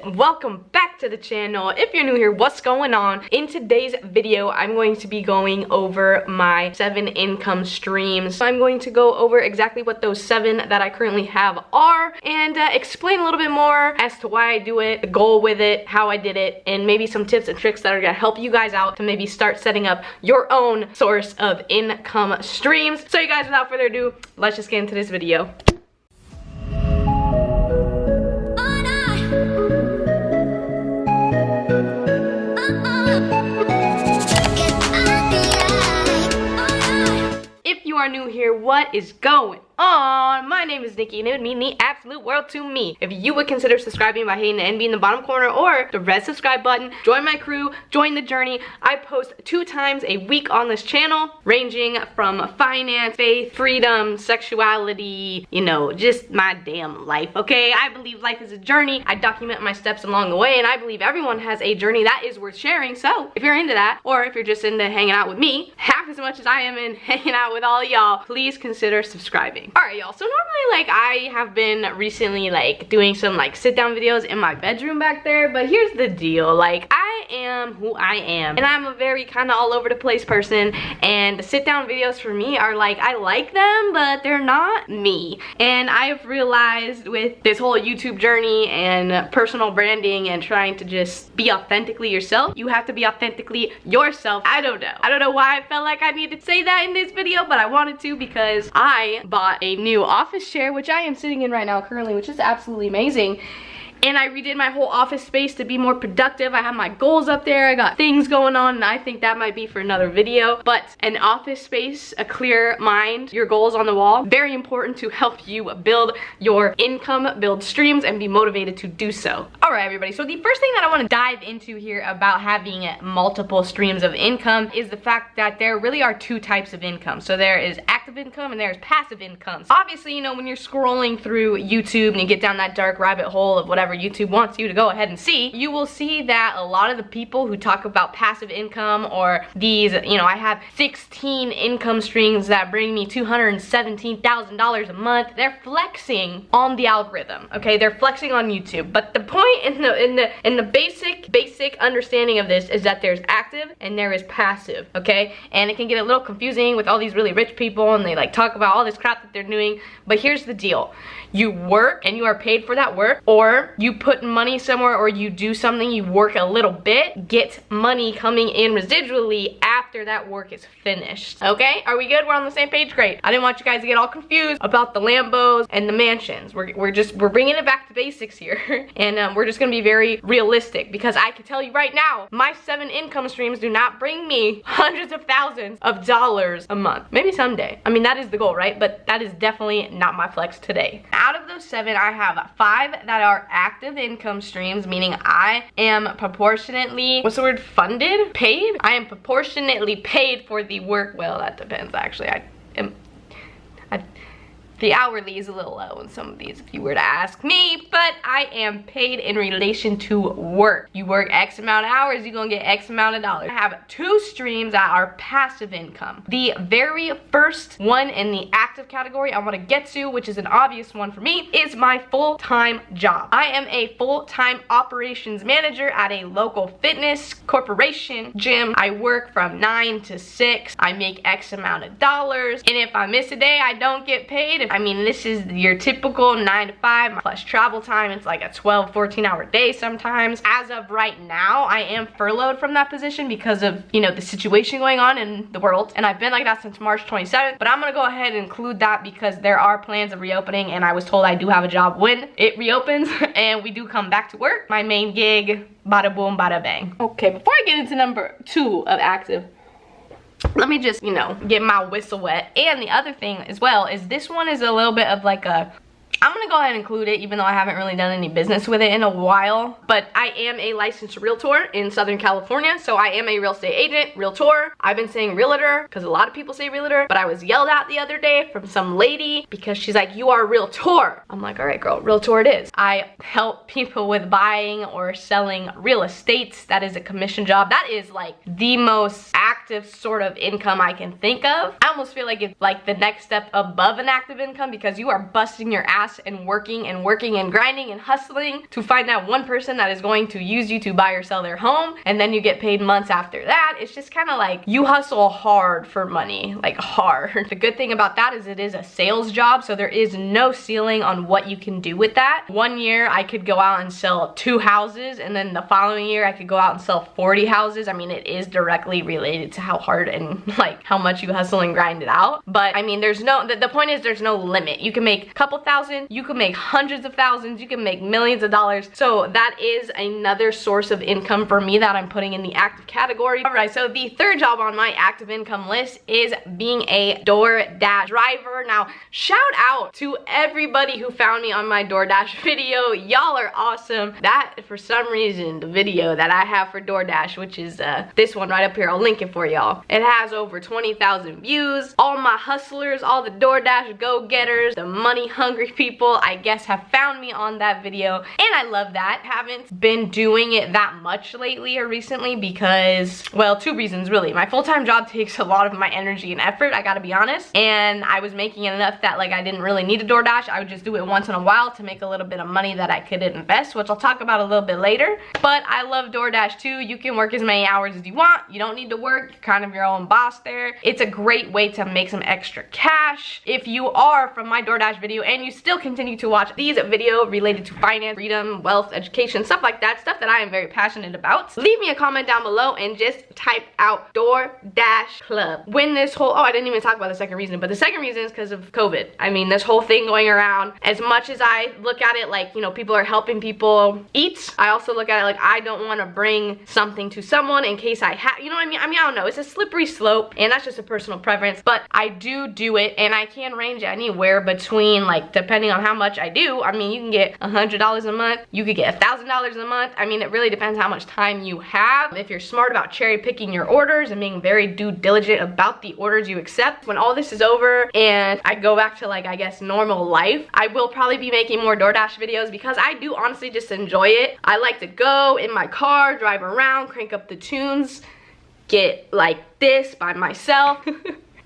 Welcome back to the channel. If you're new here, what's going on? In today's video, I'm going to be going over my 7 income streams. I'm going to go over exactly what those 7 that I currently have are and explain a little bit more as to why I do it, the goal with it, how I did it, and maybe some tips and tricks that are gonna help you guys out to maybe start setting up your own source of income streams. So you guys, without further ado, let's just get into this video. If you are new here, what is going on? My name is Nikki and it would mean the absolute world to me if you would consider subscribing by hitting the NB in the bottom corner or the red subscribe button. Join my crew, join the journey. I post 2 times a week on this channel, ranging from finance, faith, freedom, sexuality, you know, just my damn life, okay? I believe life is a journey. I document my steps along the way, and I believe everyone has a journey that is worth sharing. So if you're into that, or if you're just into hanging out with me half as much as I am in hanging out with all y'all, please consider subscribing. Alright y'all, so normally I have been recently doing some sit down videos in my bedroom back there, but here's the deal, I am who I am and I'm a very kind of all over the place person, and the sit down videos for me are I like them, but they're not me. And I've realized with this whole YouTube journey and personal branding and trying to just be authentically yourself, you have to be authentically yourself. I don't know why I felt like I needed to say that in this video, but I wanted to because I bought a new office chair, which I am sitting in right now currently, which is absolutely amazing. And I redid my whole office space to be more productive. I have my goals up there, I got things going on, and I think that might be for another video. But an office space, a clear mind, your goals on the wall, very important to help you build your income, build streams, and be motivated to do so. All right, everybody, so the first thing that I want to dive into here about having multiple streams of income is the fact that there really are 2 types of income. So there is active income and there's passive income. So obviously, you know, when you're scrolling through YouTube and you get down that dark rabbit hole of whatever YouTube wants you to go ahead and see, you will see that a lot of the people who talk about passive income or these, you know, I have 16 income streams that bring me $217,000 a month, they're flexing on the algorithm, okay? They're flexing on YouTube. But the point in the basic understanding of this is that there's active and there is passive, okay? And it can get a little confusing with all these really rich people and they talk about all this crap that they're doing. But here's the deal. You work and you are paid for that work, or you put money somewhere, or you do something, you work a little bit, get money coming in residually after that work is finished. Okay, are we good? We're on the same page? Great. I didn't want you guys to get all confused about the Lambos and the mansions. We're bringing it back to basics here and we're just gonna be very realistic, because I can tell you right now, my 7 income streams do not bring me hundreds of thousands of dollars a month. Maybe someday. I mean, that is the goal, right? But that is definitely not my flex today. Out of those 7, I have 5 that are active income streams, meaning I am proportionately, what's the word, funded? Paid? I am proportionately paid for the work. Well, that depends actually. The hourly is a little low in some of these if you were to ask me, but I am paid in relation to work. You work X amount of hours, you're gonna get X amount of dollars. I have 2 streams that are passive income. The very first one in the active category I wanna get to, which is an obvious one for me, is my full-time job. I am a full-time operations manager at a local fitness corporation gym. I work from 9 to 6. I make X amount of dollars, and if I miss a day, I don't get paid. I mean, this is your typical 9 to 5 plus travel time. It's like a 12, 14-hour day sometimes. As of right now, I am furloughed from that position because of, you know, the situation going on in the world. And I've been like that since March 27th. But I'm gonna go ahead and include that because there are plans of reopening, and I was told I do have a job when it reopens and we do come back to work. My main gig, bada boom, bada bang. Okay, before I get into number 2 of active, let me just, you know, get my whistle wet. And the other thing as well is this one is a little bit of I'm gonna go ahead and include it even though I haven't really done any business with it in a while. But I am a licensed realtor in Southern California. So I am a real estate agent, realtor. I've been saying realtor because a lot of people say realtor, but I was yelled at the other day from some lady because she's like, you are a realtor. I'm like, all right, girl, realtor it is. I help people with buying or selling real estates. That is a commission job. That is the most active sort of income I can think of. I almost feel like it's the next step above an active income because you are busting your ass ass and working and working and grinding and hustling to find that one person that is going to use you to buy or sell their home, and then you get paid months after that. It's just kind of like you hustle hard for money, like hard. The good thing about that is it is a sales job, so there is no ceiling on what you can do with that. One year I could go out and sell 2 houses, and then the following year I could go out and sell 40 houses. I mean, it is directly related to how hard and like how much you hustle and grind it out. But I mean, there's no, the point is there's no limit. You can make a couple thousand, you can make hundreds of thousands, you can make millions of dollars. So that is another source of income for me that I'm putting in the active category. All right, so the third job on my active income list is being a DoorDash driver. Now, shout out to everybody who found me on my DoorDash video. Y'all are awesome. That, for some reason, the video that I have for DoorDash, which is this one right up here, I'll link it for y'all. It has over 20,000 views. All my hustlers, all the DoorDash go-getters, the money-hungry people, I guess, have found me on that video, and I love that. Haven't been doing it that much lately or recently because, well, 2 reasons really. My full-time job takes a lot of my energy and effort, I gotta be honest, and I was making enough that like I didn't really need a DoorDash. I would just do it once in a while to make a little bit of money that I could invest, which I'll talk about a little bit later. But I love DoorDash too. You can work as many hours as you want. You don't need to work. You're kind of your own boss there. It's a great way to make some extra cash. If you are from my DoorDash video and you still continue to watch these videos related to finance, freedom, wealth, education, stuff like that, stuff that I am very passionate about, leave me a comment down below and just type out DoorDash Club. When this whole, oh, I didn't even talk about the second reason, but the second reason is because of COVID. I mean, this whole thing going around, as much as I look at it like, you know, people are helping people eat, I also look at it like I don't want to bring something to someone in case I have, you know what I mean? I mean, I don't know, it's a slippery slope, and that's just a personal preference, but I do it, and I can range anywhere between, like, depending on how much I do. I mean, you can get $100 a month, you could get $1,000 a month. I mean, it really depends how much time you have. If you're smart about cherry picking your orders and being very due diligent about the orders you accept, when all this is over and I go back to, like, I guess normal life, I will probably be making more DoorDash videos because I do honestly just enjoy it. I like to go in my car, drive around, crank up the tunes, get like this by myself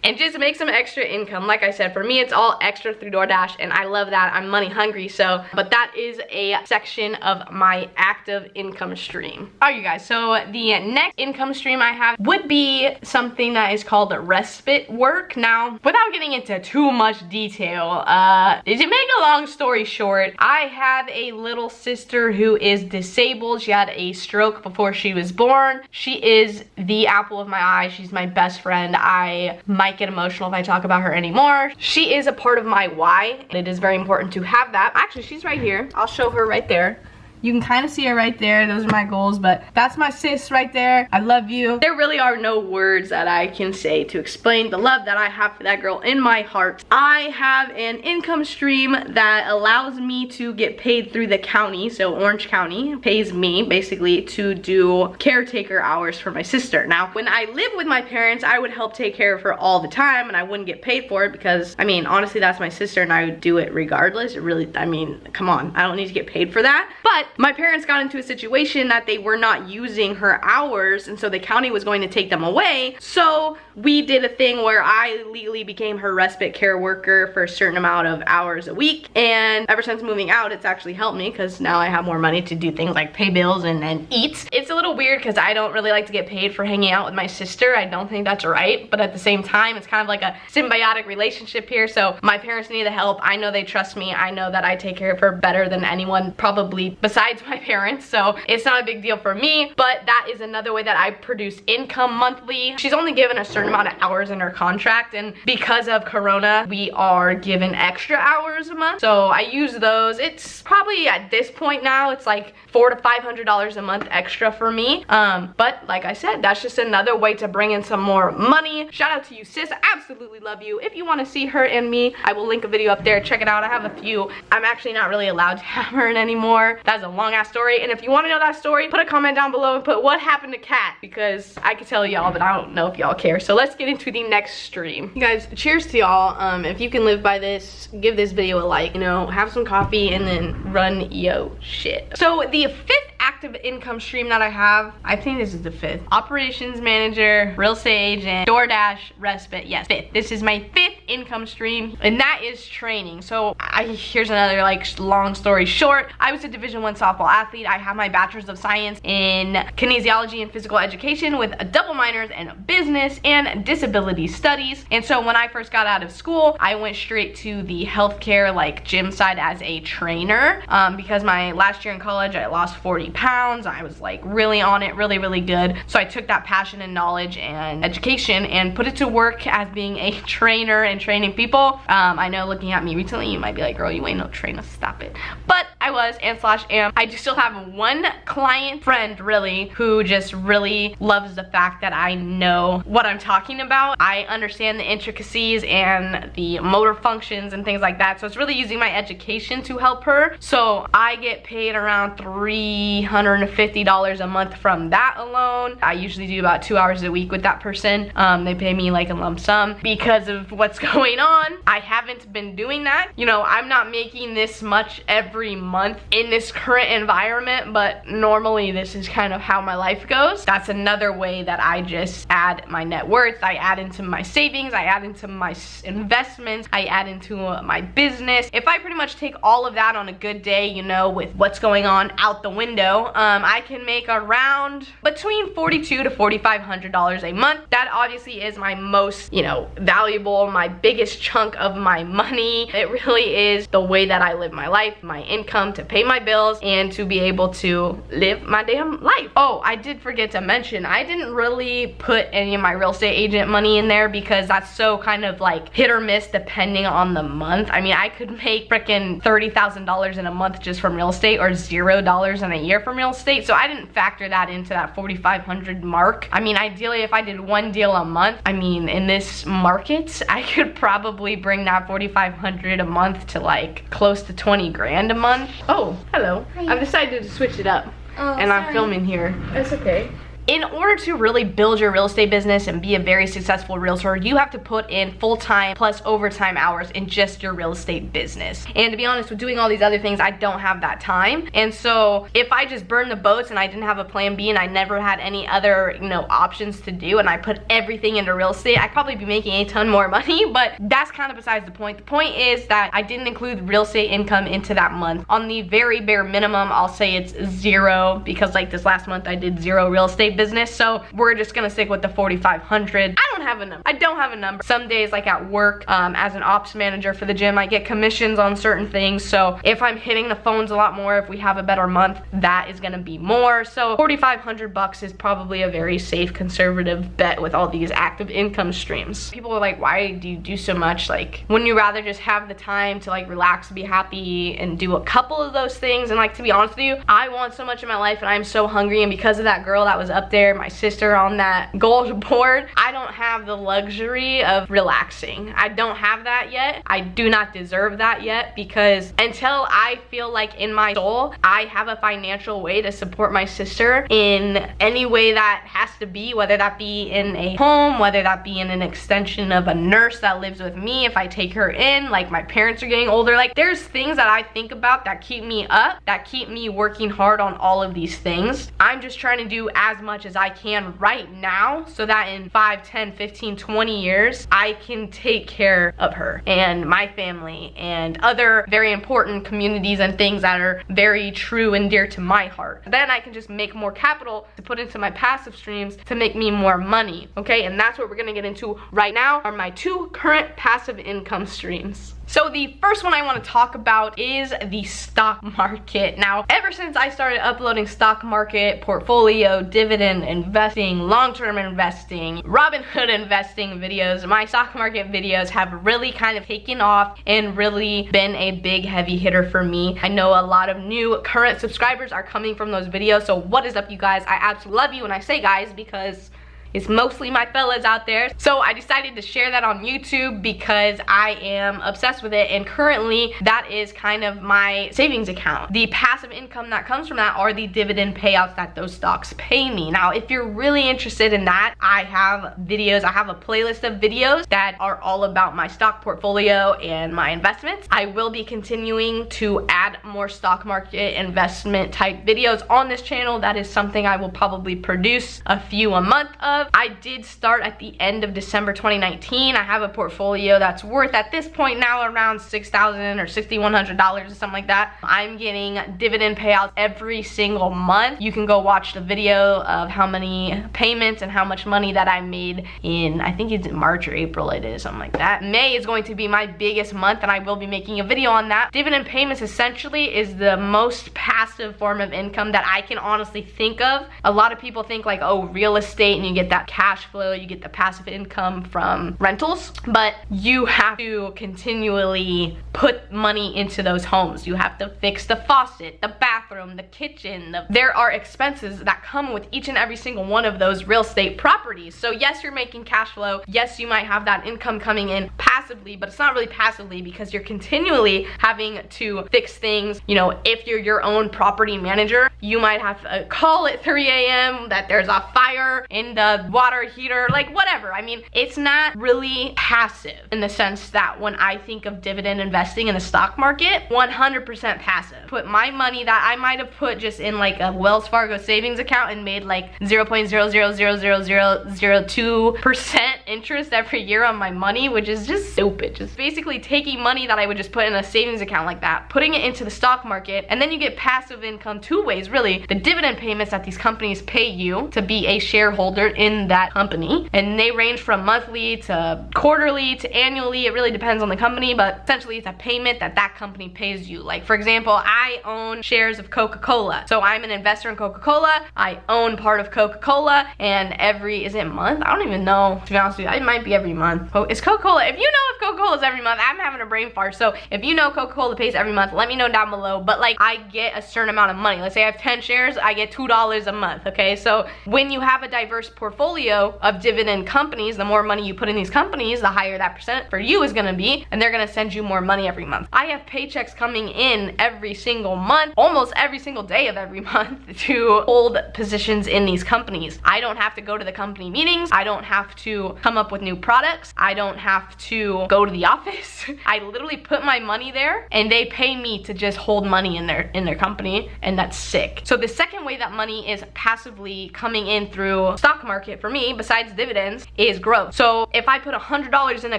and just make some extra income. Like I said, for me, it's all extra through DoorDash, and I love that. I'm money hungry, so, but that is a section of my active income stream. All right, you guys, so the next income stream I have would be something that is called respite work. Now, without getting into too much detail, to make a long story short, I have a little sister who is disabled. She had a stroke before she was born. She is the apple of my eye. She's my best friend. I might get emotional if I talk about her anymore. She is a part of my why, and it is very important to have that. Actually, she's right here. I'll show her right there. You can kind of see her right there. Those are my goals, but that's my sis right there. I love you. There really are no words that I can say to explain the love that I have for that girl in my heart. I have an income stream that allows me to get paid through the county. So Orange County pays me basically to do caretaker hours for my sister. Now, when I lived with my parents, I would help take care of her all the time, and I wouldn't get paid for it because, I mean, honestly, that's my sister and I would do it regardless. It really, I mean, come on. I don't need to get paid for that. But my parents got into a situation that they were not using her hours, and so the county was going to take them away. So we did a thing where I legally became her respite care worker for a certain amount of hours a week, and ever since moving out, it's actually helped me because now I have more money to do things like pay bills and eat. It's a little weird because I don't really like to get paid for hanging out with my sister. I don't think that's right, but at the same time, it's kind of like a symbiotic relationship here. So my parents need the help. I know they trust me. I know that I take care of her better than anyone probably besides my parents, so it's not a big deal for me. But that is another way that I produce income monthly. She's only given a certain amount of hours in her contract, and because of Corona, we are given extra hours a month, so I use those. It's probably at this point now, it's like $400 to $500 a month extra for me, but like I said, that's just another way to bring in some more money. Shout out to you, sis. I absolutely love you. If you want to see her and me, I will link a video up there. Check it out. I have a few. I'm actually not really allowed to have her in anymore. That's a long ass story, and if you want to know that story, put a comment down below and put what happened to Kat, because I could tell y'all, but I don't know if y'all care. So let's get into the next stream. You guys, cheers to y'all. If you can live by this, give this video a like, you know, have some coffee and then run yo shit. So the fifth active income stream that I have, I think this is the 5th. Operations manager, real estate agent, DoorDash, respite. Yes, 5th. This is my 5th income stream, and that is training. So here's another like long story short. I was a Division I softball athlete. I have my bachelor's of science in kinesiology and physical education with a double minors in business and disability studies. And so when I first got out of school, I went straight to the healthcare like gym side as a trainer because my last year in college I lost 40 pounds. I was like really on it, really good. So I took that passion and knowledge and education and put it to work as being a trainer and training people. I know looking at me recently you might be like, girl, you ain't no trainer, stop it. But I was and slash am. I do still have one client friend really who just really loves the fact that I know what I'm talking about. I understand the intricacies and the motor functions and things like that. So it's really using my education to help her. So I get paid around $350 a month from that alone. I usually do about 2 hours a week with that person. They pay me like a lump sum because of what's going on. I haven't been doing that. You know, I'm not making this much every month in this current environment, but normally this is kind of how my life goes. That's another way that I just add my net worth. I add into my savings, I add into my investments, I add into my business. If I pretty much take all of that on a good day, you know, with what's going on out the window, I can make around between $4,200 to $4,500 a month. That obviously is my most, you know, valuable, my biggest chunk of my money. It really is the way that I live my life, my income to pay my bills and to be able to live my damn life. Oh, I did forget to mention, I didn't really put any of my real estate agent money in there because that's so kind of like hit or miss depending on the month. I mean, I could make freaking $30,000 in a month just from real estate or $0 in a year from real estate. So I didn't factor that into that 4,500 mark. I mean, ideally if I did one deal a month, I mean, in this market, I could probably bring that 4,500 a month to like close to 20 grand a month. Oh, hello. Hi. I've decided to switch it up. Oh, and sorry. I'm filming here. That's okay. In order to really build your real estate business and be a very successful realtor, you have to put in full-time plus overtime hours in just your real estate business. And to be honest, with doing all these other things, I don't have that time. And so if I just burned the boats and I didn't have a plan B and I never had any other, you know, options to do and I put everything into real estate, I'd probably be making a ton more money, but that's kind of besides the point. The point is that I didn't include real estate income into that month. On the very bare minimum, I'll say it's 0 because like this last month I did 0 real estate business, so we're just gonna stick with the 4,500. I don't have a number. I don't have a number. Some days, like at work, as an ops manager for the gym, I get commissions on certain things, so if I'm hitting the phones a lot more, if we have a better month, that is gonna be more. So 4,500 bucks is probably a very safe, conservative bet with all these active income streams. People are like, why do you do so much? Like, wouldn't you rather just have the time to like relax, be happy, and do a couple of those things? And like, to be honest with you, I want so much in my life and I'm so hungry, and because of that girl that was up there, my sister on that goals board, I don't have the luxury of relaxing. I don't have that yet. I do not deserve that yet, because until I feel like in my soul I have a financial way to support my sister in any way that has to be, whether that be in a home, whether that be in an extension of a nurse that lives with me if I take her in, like my parents are getting older. Like, there's things that I think about that keep me up, that keep me working hard on all of these things. I'm just trying to do as much as I can right now so that in 5, 10, 15, 20 years I can take care of her and my family and other very important communities and things that are very true and dear to my heart. Then I can just make more capital to put into my passive streams to make me more money, okay? And that's what we're gonna get into right now, are my 2 current passive income streams. So the first one I want to talk about is the stock market. Now, ever since I started uploading stock market, portfolio, dividend investing, long-term investing, Robinhood investing videos, my stock market videos have really kind of taken off and really been a big heavy hitter for me. I know a lot of new current subscribers are coming from those videos, so what is up, you guys? I absolutely love you when I say guys, because It's mostly my fellas out there. So I decided to share that on YouTube because I am obsessed with it, and currently that is kind of my savings account. The passive income that comes from that are the dividend payouts that those stocks pay me. Now, if you're really interested in that, I have videos, I have a playlist of videos that are all about my stock portfolio and my investments. I will be continuing to add more stock market investment type videos on this channel. That is something I will probably produce a few a month of. I did start at the end of December 2019. I have a portfolio that's worth at this point now around $6,000 or $6,100 or something like that. I'm getting dividend payouts every single month. You can go watch the video of how many payments and how much money that I made in, I think it's March or April it is, something like that. May is going to be my biggest month, and I will be making a video on that. Dividend payments essentially is the most passive form of income that I can honestly think of. A lot of people think like, oh, real estate and you get that cash flow, you get the passive income from rentals, but you have to continually put money into those homes. You have to fix the faucet, the bathroom, the kitchen. There are expenses that come with each and every single one of those real estate properties. So yes, you're making cash flow. Yes, you might have that income coming in passively, but it's not really passively because you're continually having to fix things. You know, if you're your own property manager, you might have to call at 3 a.m. that there's a fire in the water heater, like whatever. I mean, it's not really passive in the sense that when I think of dividend investing in the stock market, 100% passive. Put my money that I might have put just in like a Wells Fargo savings account and made like 0.0000002% interest every year on my money, which is just stupid. Just basically taking money that I would just put in a savings account like that, putting it into the stock market, and then you get passive income two ways really. The dividend payments that these companies pay you to be a shareholder in that company, and they range from monthly to quarterly to annually. It really depends on the company, but essentially it's a payment that that company pays you. Like for example, I own shares of Coca-Cola, so I'm an investor in Coca-Cola. I own part of Coca-Cola, and every, is it month? I don't even know, to be honest with you. It might be every month. It's Coca-Cola. If you know if Coca-Cola is every month, I'm having a brain fart. So if you know Coca-Cola pays every month, let me know down below. But like, I get a certain amount of money. Let's say I have 10 shares, I get $2 a month, okay? So when you have a diverse portfolio of dividend companies, the more money you put in these companies, the higher that percent for you is gonna be, and they're gonna send you more money every month. I have paychecks coming in every single month, almost every single day of every month, to hold positions in these companies. I don't have to go to the company meetings. I don't have to come up with new products. I don't have to go to the office. I literally put my money there and they pay me to just hold money in their company, and that's sick. So the second way that money is passively coming in through stock market for me, besides dividends, is growth. So if I put $100 in a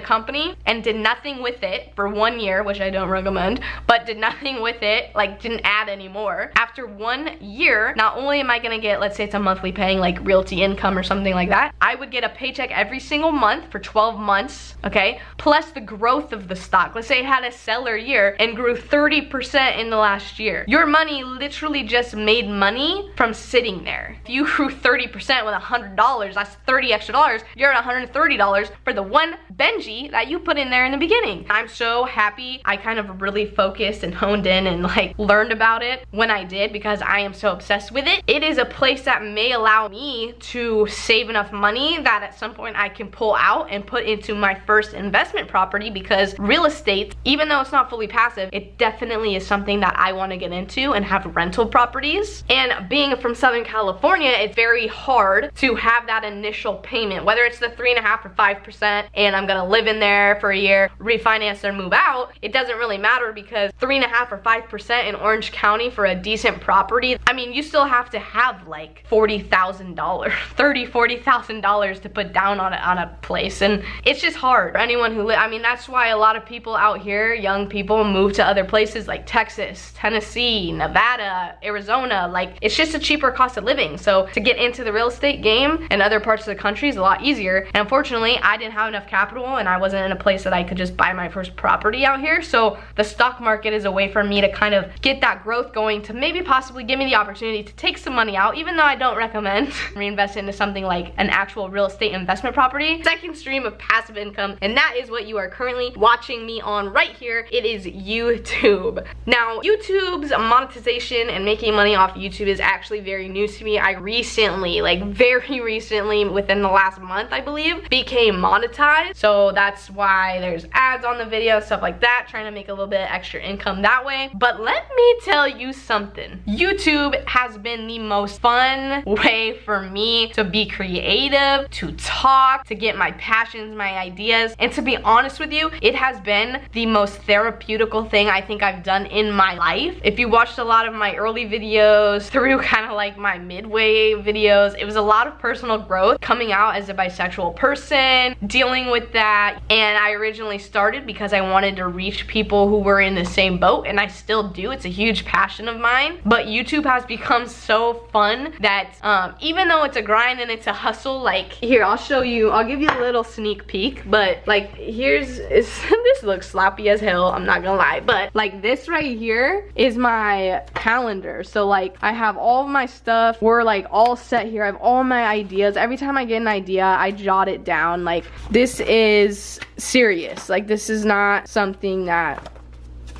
company and did nothing with it for 1 year, which I don't recommend, but did nothing with it, like didn't add any more, after 1 year, not only am I gonna get, let's say it's a monthly paying like realty income or something like that, I would get a paycheck every single month for 12 months, okay? Plus the growth of the stock. Let's say it had a stellar year and grew 30% in the last year. Your money literally just made money from sitting there. If you grew 30% with $100, that's 30 extra dollars. You're at $130 for the one Benji that you put in there in the beginning. I'm so happy I kind of really focused and honed in and like learned about it when I did, because I am so obsessed with it. It is a place that may allow me to save enough money that at some point I can pull out and put into my first investment property, because real estate, even though it's not fully passive, it definitely is something that I want to get into and have rental properties. And being from Southern California, it's very hard to have that initial payment, whether it's the 3.5% or 5% and I'm gonna live in there for a year, refinance or move out. It doesn't really matter, because 3.5% or 5% in Orange County for a decent property, I mean, you still have to have like $40,000, $40,000 to put down on a place, and it's just hard for anyone who I mean, that's why a lot of people out here, young people, move to other places like Texas, Tennessee, Nevada, Arizona. Like, it's just a cheaper cost of living. So to get into the real estate game in other parts of the country is a lot easier. And unfortunately, I didn't have enough capital and I wasn't in a place that I could just buy my first property out here. So the stock market is a way for me to kind of get that growth going, to maybe possibly give me the opportunity to take some money out, even though I don't recommend reinvest into something like an actual real estate investment property. Second stream of passive income, and that is what you are currently watching me on right here. It is YouTube. Now, YouTube's monetization and making money off YouTube is actually very new to me. I recently, like very recently, recently, within the last month, I believe, became monetized. So that's why there's ads on the video, stuff like that, trying to make a little bit of extra income that way. But let me tell you something. YouTube has been the most fun way for me to be creative, to talk, to get my passions, my ideas, and to be honest with you, it has been the most therapeutical thing I think I've done in my life. If you watched a lot of my early videos through kind of like my midway videos, it was a lot of personal growth, coming out as a bisexual person, dealing with that. And I originally started because I wanted to reach people who were in the same boat, and I still do. It's a huge passion of mine. But YouTube has become so fun that even though it's a grind and it's a hustle, like here, I'll show you, I'll give you a little sneak peek, but like here's this looks sloppy as hell, I'm not gonna lie, but like this right here is my calendar. So like I have all of my stuff, we're like all set here, I have all my ideas. Every time I get an idea, I jot it down. Like this is serious, like this is not something that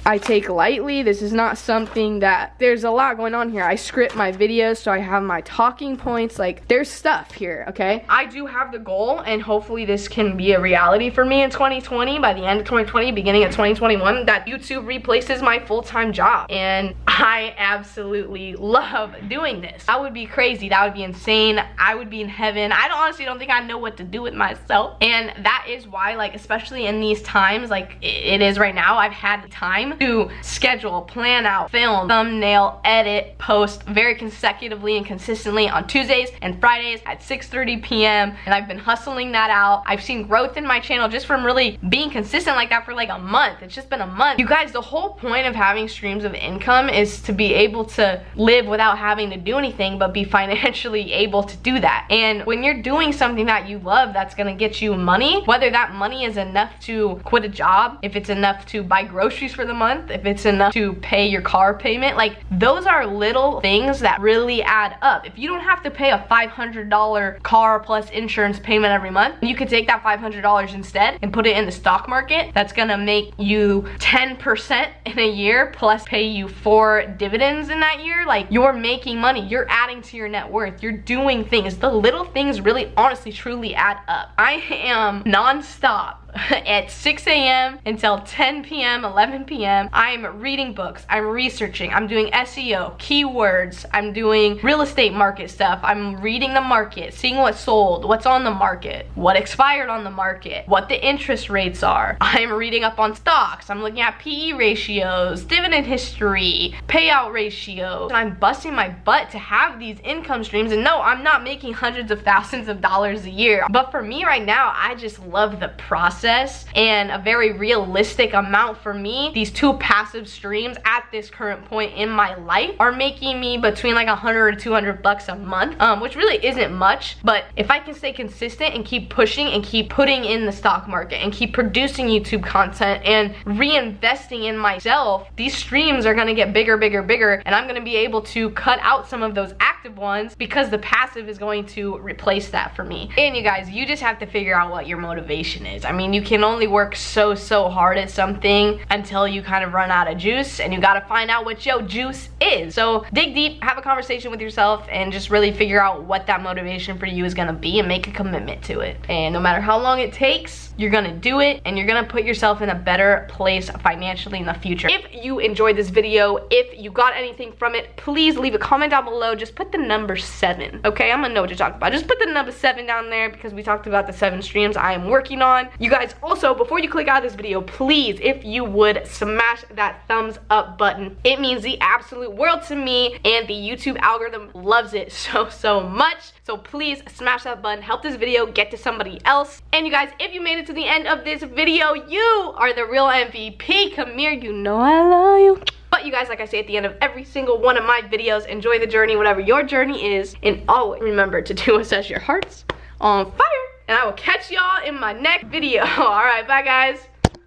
I take lightly. This is not something that, there's a lot going on here. I script my videos, so I have my talking points. Like there's stuff here, okay? I do have the goal, and hopefully this can be a reality for me in 2020, by the end of 2020, beginning of 2021, that YouTube replaces my full-time job. And I absolutely love doing this. That would be crazy, that would be insane. I would be in heaven. I honestly don't think I know what to do with myself. And that is why, like, especially in these times, like it is right now, I've had time to schedule, plan out, film, thumbnail, edit, post very consecutively and consistently on Tuesdays and Fridays at 6:30 p.m. and I've been hustling that out. I've seen growth in my channel just from really being consistent like that for like a month. It's just been a month. You guys, the whole point of having streams of income is to be able to live without having to do anything, but be financially able to do that. And when you're doing something that you love, that's gonna get you money, whether that money is enough to quit a job, if it's enough to buy groceries for the month, if it's enough to pay your car payment, like those are little things that really add up. If you don't have to pay a $500 car plus insurance payment every month, you could take that $500 instead and put it in the stock market. That's gonna make you 10% in a year plus pay you 4 dividends in that year. Like you're making money, you're adding to your net worth, you're doing things. The little things really honestly truly add up. I am non-stop at 6 a.m. until 10 p.m., 11 p.m. I'm reading books, I'm researching, I'm doing SEO, keywords, I'm doing real estate market stuff, I'm reading the market, seeing what sold, what's on the market, what expired on the market, what the interest rates are. I'm reading up on stocks, I'm looking at PE ratios, dividend history, payout ratios. And I'm busting my butt to have these income streams. And no, I'm not making hundreds of thousands of dollars a year. But for me right now, I just love the process, and a very realistic amount for me. These 2 passive streams at this current point in my life are making me between like 100 or 200 bucks a month, which really isn't much. But if I can stay consistent and keep pushing and keep putting in the stock market and keep producing YouTube content and reinvesting in myself, these streams are gonna get bigger, bigger, bigger, and I'm gonna be able to cut out some of those active ones because the passive is going to replace that for me. And you guys, you just have to figure out what your motivation is. I mean, you can only work so hard at something until you kind of run out of juice, and you gotta find out what your juice is. So dig deep, have a conversation with yourself, and just really figure out what that motivation for you is gonna be and make a commitment to it. And no matter how long it takes, you're gonna do it, and you're gonna put yourself in a better place financially in the future. If you enjoyed this video, if you got anything from it, please leave a comment down below. Just put the number 7, okay? I'm gonna know what you're talking about. Just put the number 7 down there because we talked about the 7 streams I am working on. You guys, also, before you click out of this video, please, if you would, smash that thumbs up button. It means the absolute world to me, and the YouTube algorithm loves it so much. So please smash that button, help this video get to somebody else. And you guys, if you made it to the end of this video, you are the real MVP. Come here, you know I love you. But you guys, like I say at the end of every single one of my videos, enjoy the journey, whatever your journey is, and always remember to do what sets your hearts on fire. And I will catch y'all in my next video. All right, bye guys.